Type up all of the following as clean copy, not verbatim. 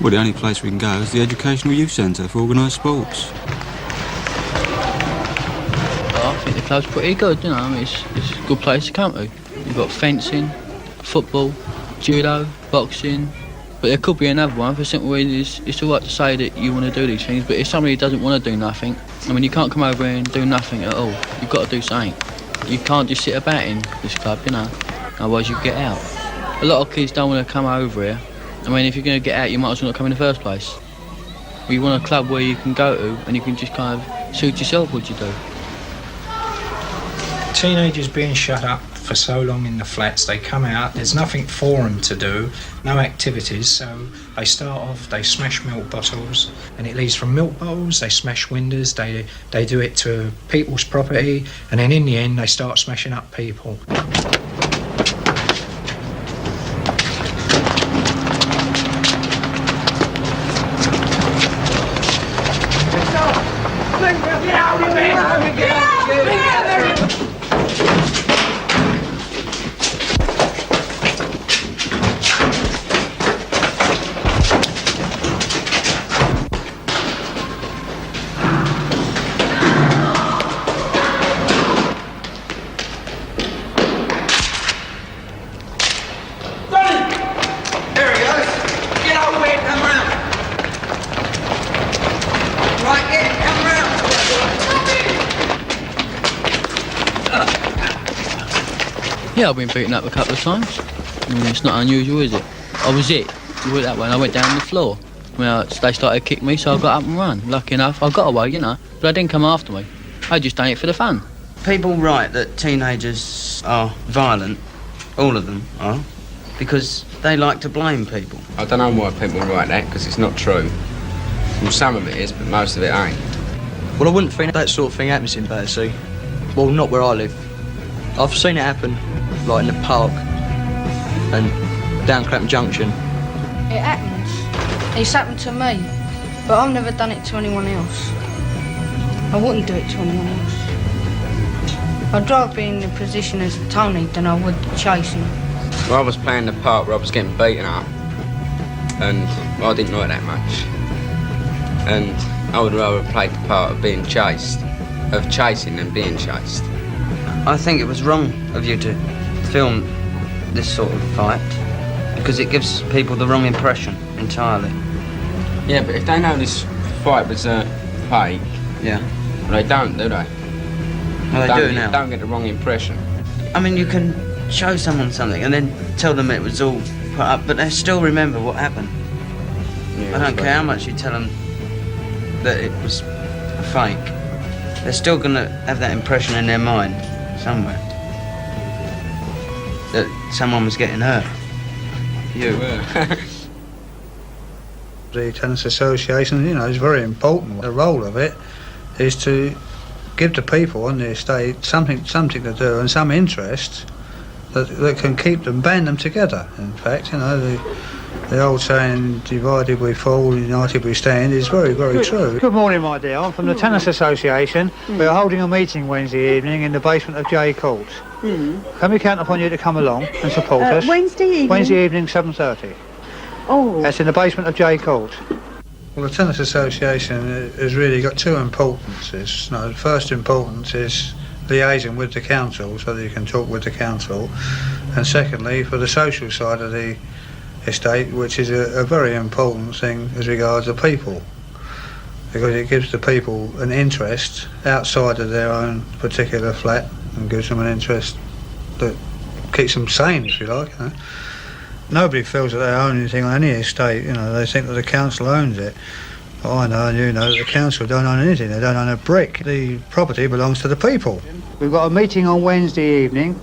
Well, the only place we can go is the Educational Youth Centre for organised sports. I think the club's pretty good, you know. I mean, it's a good place to come to. You've got fencing, football, judo, boxing. But there could be another one for simple reasons. It's all right to say that you want to do these things, but if somebody doesn't want to do nothing, I mean, you can't come over here and do nothing at all. You've got to do something. You can't just sit about in this club, you know, otherwise you get out. A lot of kids don't want to come over here. I mean, if you're going to get out, you might as well not come in the first place. Well, you want a club where you can go to and you can just kind of suit yourself what you do. Teenagers being shut up for so long in the flats, they come out, there's nothing for them to do, no activities, so they start off, they smash milk bottles, and it leads from milk bottles, they smash windows, they do it to people's property, and then in the end they start smashing up people. Yeah, I've been beaten up a couple of times. I mean, it's not unusual, is it? I was it. You put it that way, and I went down on the floor. Well, they started to kick me, so I got up and run. Lucky enough, I got away, you know, but they didn't come after me. I just done it for the fun. People write that teenagers are violent, all of them are, because they like to blame people. I don't know why people write that, because it's not true. Well, some of it is, but most of it ain't. Well, I wouldn't think that sort of thing happens in Battersea. Well, not where I live. I've seen it happen, like in the park and down Clapham Junction. It happens. It's happened to me, but I've never done it to anyone else. I wouldn't do it to anyone else. I'd rather be in the position as Tony than I would chasing. Well, I was playing the part where I was getting beaten up, and I didn't like that much. And I would rather play the part of being chased, of chasing than being chased. I think it was wrong of you to film this sort of fight because it gives people the wrong impression entirely. Yeah, but if they know this fight was fake, yeah, well, they don't, do they? Well, they do now. Don't get the wrong impression. I mean, you can show someone something and then tell them it was all put up, but they still remember what happened. Yeah, I don't care how much you tell them that it was fake. They're still going to have that impression in their mind somewhere that someone was getting hurt. You were. The Tenants Association, you know, is very important. The role of it is to give the people on the estate something to do and some interest that can keep them, band them together. In fact, you know, the old saying, divided we fall, united we stand, is very, very true. Good morning, my dear. I'm from the Tenants Association. We're holding a meeting Wednesday evening in the basement of J Court. Can we count upon you to come along and support us? Wednesday evening? Wednesday evening, 7:30. Oh. That's in the basement of J Court. Well, the Tenants Association has really got two importances. You know, the first importance is liaising with the council so that you can talk with the council, and secondly, for the social side of the estate, which is a very important thing as regards the people, because it gives the people an interest outside of their own particular flat and gives them an interest that keeps them sane, if you like. You know? Nobody feels that they own anything on any estate. You know, they think that the council owns it. But I know and you know that the council don't own anything. They don't own a brick. The property belongs to the people. We've got a meeting on Wednesday evening,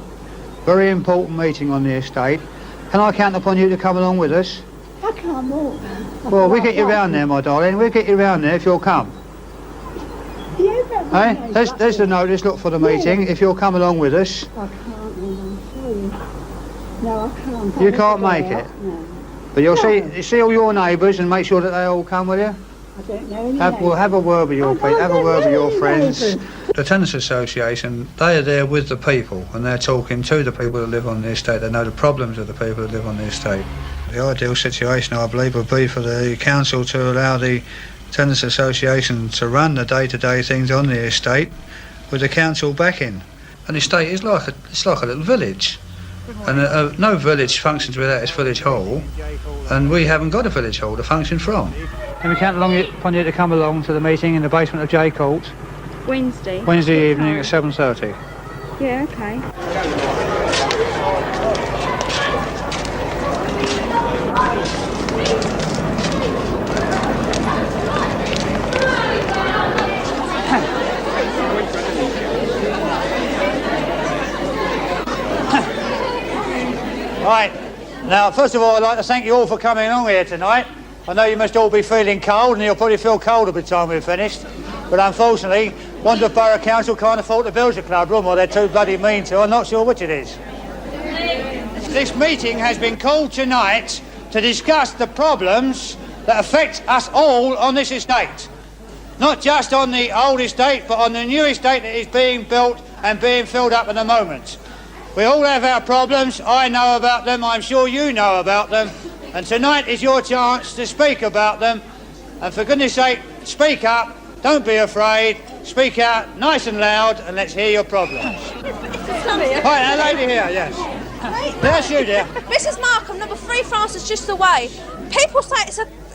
very important meeting on the estate. Can I count upon you to come along with us? I can't walk. Well, we'll get you round there, my darling. We'll get you round there if you'll come. Yeah, Hey, there's the notice, look for the meeting, if you'll come along with us. I can't, I'm sorry. No, I can't. You can't make it? No. But you'll see all your neighbours and make sure that they all come with you? I don't know any We'll have a word with your people, have a word with your friends. The Tenants Association, they are there with the people and they're talking to the people that live on the estate. They know the problems of the people that live on the estate. The ideal situation, I believe, would be for the council to allow the tenants association to run the day-to-day things on the estate with the council backing. An estate is like a little village, and no village functions without its village hall, and we haven't got a village hall to function from. Can we count upon you to come along to the meeting in the basement of J Court Wednesday evening at 7:30? Yeah, okay. Right, now first of all I'd like to thank you all for coming along here tonight. I know you must all be feeling cold, and you'll probably feel colder by the time we're finished, but unfortunately Wandsworth Borough Council can't afford to build a club room, or they're too bloody mean to. I'm not sure which it is. This meeting has been called tonight to discuss the problems that affect us all on this estate. Not just on the old estate, but on the new estate that is being built and being filled up at the moment. We all have our problems. I know about them. I'm sure you know about them. And tonight is your chance to speak about them. And for goodness sake, speak up. Don't be afraid. Speak out nice and loud, and let's hear your problems. Right, that lady here, yes. Yes, you, dear. Mrs. Markham, number 3 Francis, just away. People say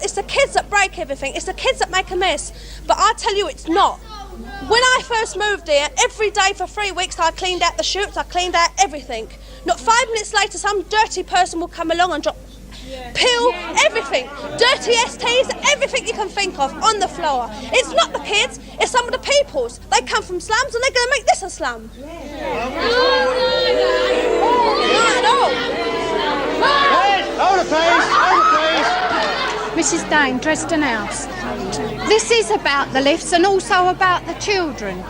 it's the kids that break everything. It's the kids that make a mess. But I tell you, it's not. When I first moved here, every day for 3 weeks I cleaned out the chutes, I cleaned out everything. Not 5 minutes later, some dirty person will come along and drop pill, everything. Dirty STs, everything you can think of on the floor. It's not the kids, it's some of the peoples. They come from slums and they're going to make this a slum. Hold it, please. Mrs. Dane, Dresden House. This is about the lifts and also about the children.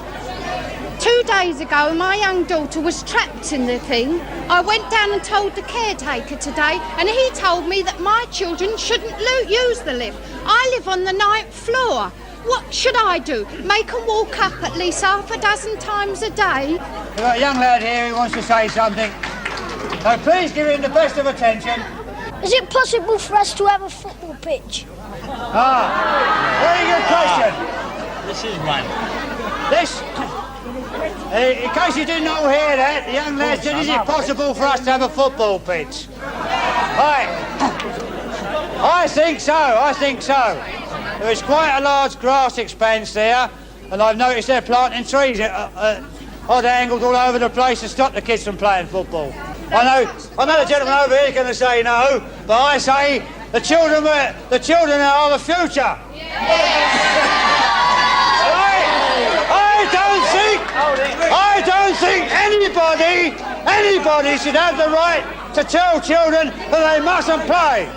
2 days ago, my young daughter was trapped in the thing. I went down and told the caretaker today, and he told me that my children shouldn't use the lift. I live on the 9th floor. What should I do? Make them walk up at least half a dozen times a day? We've got a young lad here who wants to say something. So please give him the best of attention. Is it possible for us to have a football pitch? Very good question. This is one. In case you didn't all hear that, the young lad said, is it possible for us to have a football pitch? Right. I think so. There is quite a large grass expanse there, and I've noticed they're planting trees at odd angles all over the place to stop the kids from playing football. I know the gentleman over here is going to say no, but I say the children are the future. I don't think anybody should have the right to tell children that they mustn't play.